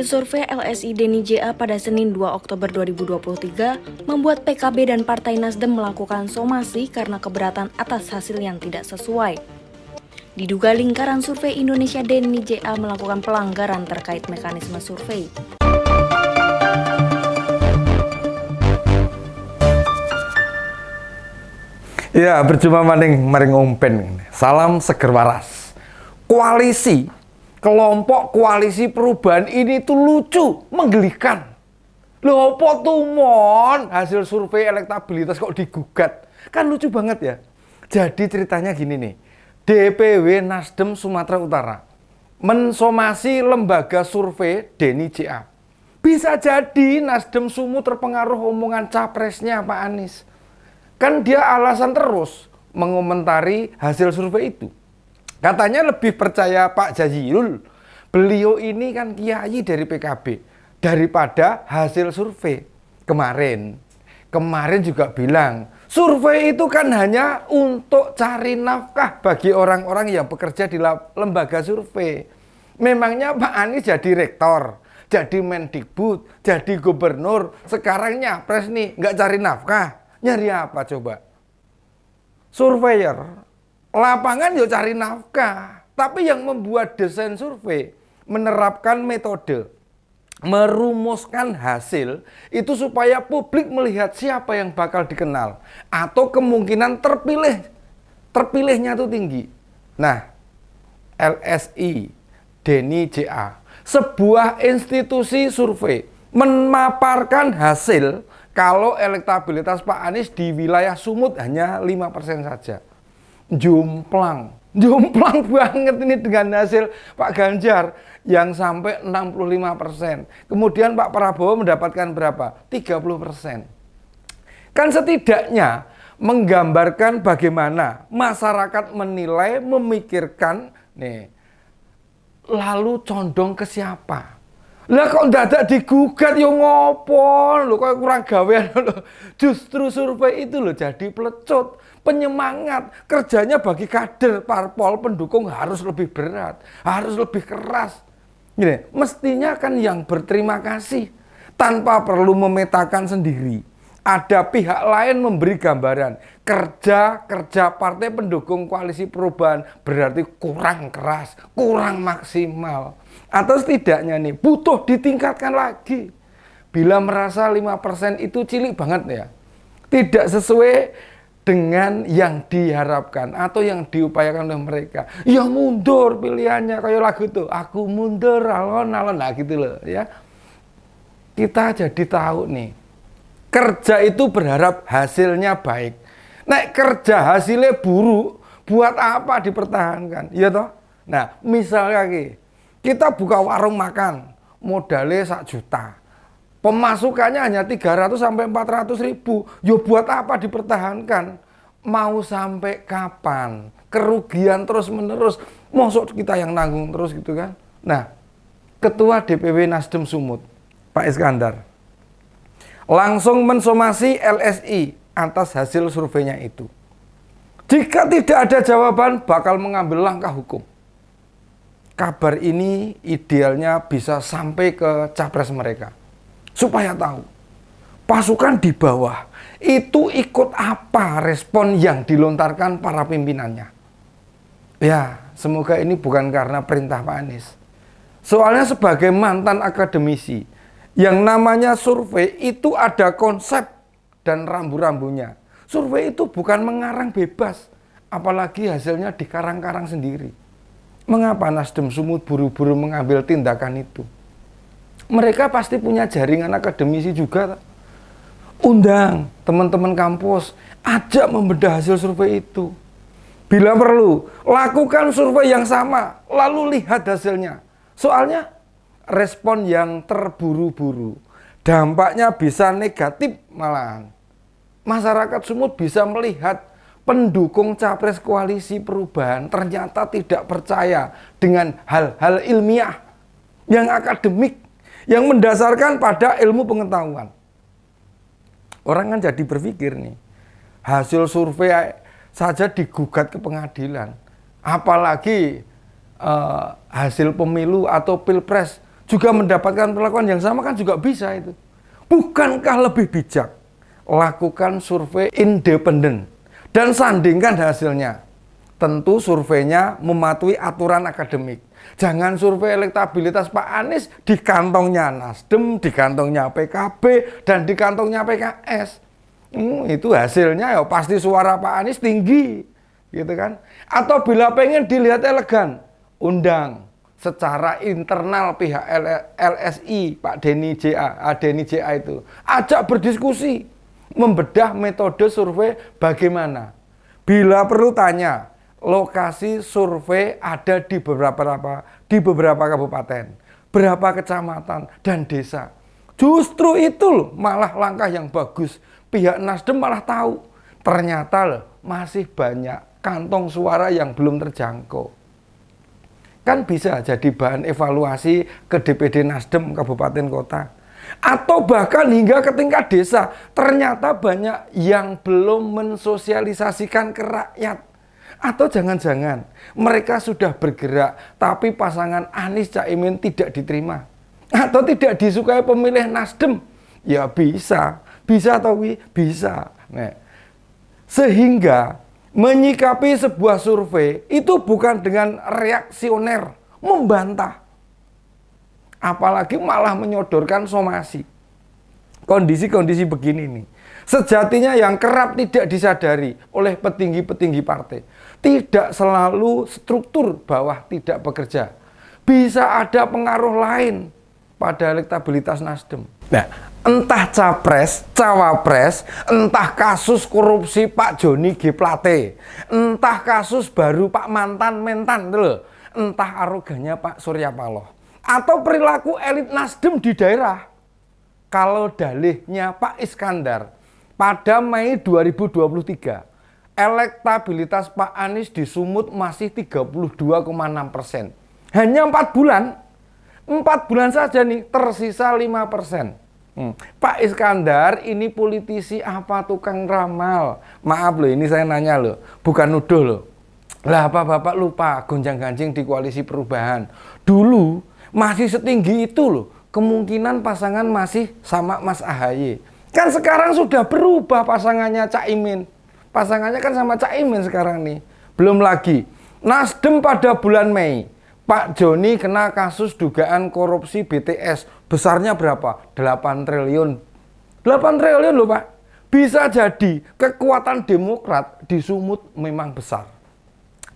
Survei LSI Deni JA pada Senin 2 Oktober 2023 membuat PKB dan Partai Nasdem melakukan somasi karena keberatan atas hasil yang tidak sesuai. Diduga lingkaran survei Indonesia Deni JA melakukan pelanggaran terkait mekanisme survei. Ya, berjumpa maring umpen. Salam seger waras. Koalisi kelompok koalisi perubahan ini tuh lucu, menggelikan. Loh, apa tuh mon? Hasil survei elektabilitas kok digugat? Kan lucu banget ya. Jadi ceritanya gini nih. DPW Nasdem Sumatera Utara mensomasi lembaga survei Deni JA. Bisa jadi Nasdem Sumu terpengaruh omongan capresnya Pak Anies. Kan dia alasan terus mengomentari hasil survei itu. Katanya lebih percaya Pak Jazilul. Beliau ini kan kiai dari PKB daripada hasil survei kemarin. Kemarin juga bilang, survei itu kan hanya untuk cari nafkah bagi orang-orang yang bekerja di lembaga survei. Memangnya Pak Anies jadi rektor, jadi Mendikbud, jadi gubernur, sekarang nyapres nih, nggak cari nafkah. Nyari apa coba? Surveyor lapangan yuk cari nafkah, tapi yang membuat desain survei menerapkan metode merumuskan hasil itu supaya publik melihat siapa yang bakal dikenal atau kemungkinan terpilihnya itu tinggi. Nah, LSI Deni JA, sebuah institusi survei memaparkan hasil kalau elektabilitas Pak Anies di wilayah Sumut hanya 5% saja. Jomplang banget ini dengan hasil Pak Ganjar yang sampai 65%. Kemudian Pak Prabowo mendapatkan berapa? 30%. Kan setidaknya menggambarkan bagaimana masyarakat menilai, memikirkan, nih, lalu condong ke siapa? Lah kok dadak digugat yo ngopo lho, kok kurang gawean lho. Justru survei itu loh jadi pelecut, penyemangat, kerjanya bagi kader parpol pendukung harus lebih berat, harus lebih keras. Gini, mestinya kan yang berterima kasih tanpa perlu memetakan sendiri. Ada pihak lain memberi gambaran kerja partai pendukung koalisi perubahan berarti kurang keras, kurang maksimal. Atau setidaknya nih butuh ditingkatkan lagi. Bila merasa 5% itu cilik banget ya, tidak sesuai dengan yang diharapkan atau yang diupayakan oleh mereka, ya mundur pilihannya. Kayak lagu tuh, aku mundur alon-alon, nah gitu loh ya. Kita jadi tahu nih, kerja itu berharap hasilnya baik. Nek kerja hasilnya buruk, buat apa dipertahankan? Ya toh? Nah, misalnya kita buka warung makan, modalnya 1 juta. Pemasukannya hanya 300 sampai 400 ribu. Ya buat apa dipertahankan? Mau sampai kapan? Kerugian terus-menerus. Mosok kita yang nanggung terus gitu kan? Nah, Ketua DPW Nasdem Sumut, Pak Iskandar, langsung mensomasi LSI atas hasil surveinya itu. Jika tidak ada jawaban, bakal mengambil langkah hukum. Kabar ini idealnya bisa sampai ke capres mereka, supaya tahu pasukan di bawah itu ikut apa respon yang dilontarkan para pimpinannya. Ya, semoga ini bukan karena perintah Pak Anies. Soalnya sebagai mantan akademisi, yang namanya survei itu ada konsep dan rambu-rambunya. Survei itu bukan mengarang bebas, apalagi hasilnya dikarang-karang sendiri. Mengapa Nasdem Sumut buru-buru mengambil tindakan itu? Mereka pasti punya jaringan akademisi juga. Undang teman-teman kampus, ajak membedah hasil survei itu. Bila perlu, lakukan survei yang sama, lalu lihat hasilnya. Soalnya respon yang terburu-buru, dampaknya bisa negatif malahan. Masyarakat Sumut bisa melihat pendukung capres koalisi perubahan ternyata tidak percaya dengan hal-hal ilmiah yang akademik, yang mendasarkan pada ilmu pengetahuan. Orang kan jadi berpikir nih, hasil survei saja digugat ke pengadilan, apalagi hasil pemilu atau pilpres juga mendapatkan perlakuan yang sama kan juga bisa itu. Bukankah lebih bijak lakukan survei independen dan sandingkan hasilnya? Tentu surveinya mematuhi aturan akademik. Jangan survei elektabilitas Pak Anies di kantongnya Nasdem, di kantongnya PKB, dan di kantongnya PKS. Itu hasilnya ya pasti suara Pak Anies tinggi, gitu kan? Atau bila pengen dilihat elegan, undang secara internal pihak LSI, Pak Denny JA itu, ajak berdiskusi, membedah metode survei bagaimana. Bila perlu tanya, lokasi survei ada di beberapa kabupaten, berapa kecamatan dan desa. Justru itu loh malah langkah yang bagus. Pihak Nasdem malah tahu ternyata loh masih banyak kantong suara yang belum terjangkau. Kan bisa jadi bahan evaluasi ke DPD Nasdem kabupaten kota. Atau bahkan hingga ke tingkat desa. Ternyata banyak yang belum mensosialisasikan ke rakyat. Atau jangan-jangan mereka sudah bergerak tapi pasangan Anies Caimin tidak diterima. Atau tidak disukai pemilih Nasdem. Ya bisa. Bisa atau bisa. Nah, sehingga menyikapi sebuah survei itu bukan dengan reaksioner, membantah. Apalagi malah menyodorkan somasi. Kondisi-kondisi begini nih. Sejatinya yang kerap tidak disadari oleh petinggi-petinggi partai. Tidak selalu struktur bawah tidak bekerja. Bisa ada pengaruh lain pada elektabilitas Nasdem. Nah, entah capres, cawapres, entah kasus korupsi Pak Joni G. Plate, entah kasus baru Pak mantan mentan, entah arogannya Pak Surya Paloh, atau perilaku elit Nasdem di daerah. Kalau dalihnya Pak Iskandar, pada Mei 2023, elektabilitas Pak Anies di Sumut masih 32,6%. Hanya 4 bulan. 4 bulan saja nih, tersisa 5%. Pak Iskandar ini politisi apa tukang ramal? Maaf loh, ini saya nanya loh, bukan nuduh loh. Lah Bapak lupa gonjang-ganjing di koalisi perubahan. Dulu masih setinggi itu loh, kemungkinan pasangan masih sama Mas AHY. Kan sekarang sudah berubah pasangannya Caimin. Pasangannya kan sama Caimin sekarang nih. Belum lagi, Nasdem pada bulan Mei, Pak Joni kena kasus dugaan korupsi BTS. Besarnya berapa? 8 triliun. 8 triliun loh Pak. Bisa jadi kekuatan Demokrat di Sumut memang besar.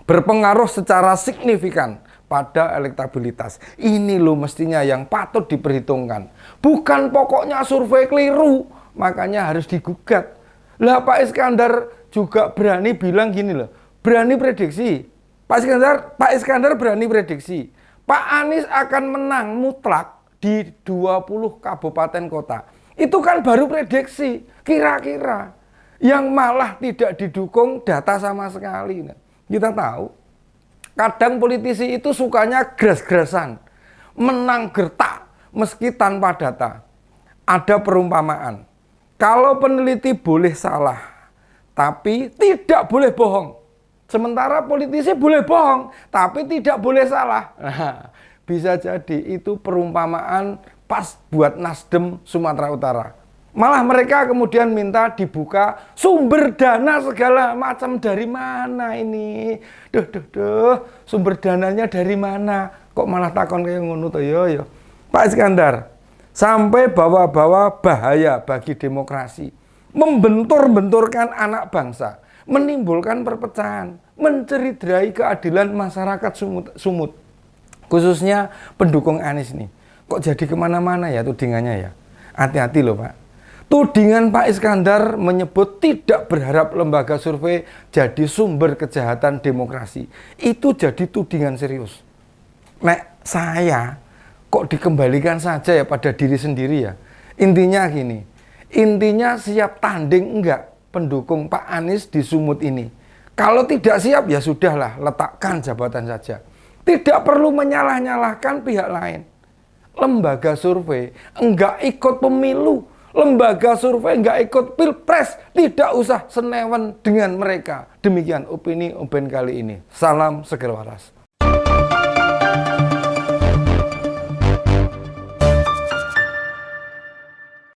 Berpengaruh secara signifikan pada elektabilitas. Ini loh mestinya yang patut diperhitungkan. Bukan pokoknya survei keliru, makanya harus digugat. Lah Pak Iskandar juga berani bilang gini loh. Berani prediksi. Pak Iskandar berani prediksi, Pak Anies akan menang mutlak di 20 kabupaten kota. Itu kan baru prediksi, kira-kira. Yang malah tidak didukung data sama sekali. Nah, kita tahu, kadang politisi itu sukanya gras-grasan, menang gertak, meski tanpa data. Ada perumpamaan, kalau peneliti boleh salah, tapi tidak boleh bohong. Sementara politisi boleh bohong, tapi tidak boleh salah. Nah, bisa jadi itu perumpamaan pas buat Nasdem Sumatera Utara. Malah mereka kemudian minta dibuka sumber dana segala macam dari mana ini. Sumber dananya dari mana? Kok malah takon kayak ngono to yo. Pak Iskandar, sampai bawa-bawa bahaya bagi demokrasi. Membentur-benturkan anak bangsa. Menimbulkan perpecahan, mencederai keadilan masyarakat Sumut. Khususnya pendukung Anies nih. Kok jadi kemana-mana ya tudingannya ya. Hati-hati loh Pak. Tudingan Pak Iskandar menyebut tidak berharap lembaga survei jadi sumber kejahatan demokrasi. Itu jadi tudingan serius. Nek saya kok dikembalikan saja ya pada diri sendiri ya. Intinya gini, intinya siap tanding enggak pendukung Pak Anies di Sumut ini. Kalau tidak siap ya sudahlah, letakkan jabatan saja. Tidak perlu menyalah-nyalahkan pihak lain. Lembaga survei enggak ikut pemilu, lembaga survei enggak ikut pilpres, tidak usah senewan dengan mereka. Demikian opini Uben kali ini. Salam Seger Waras.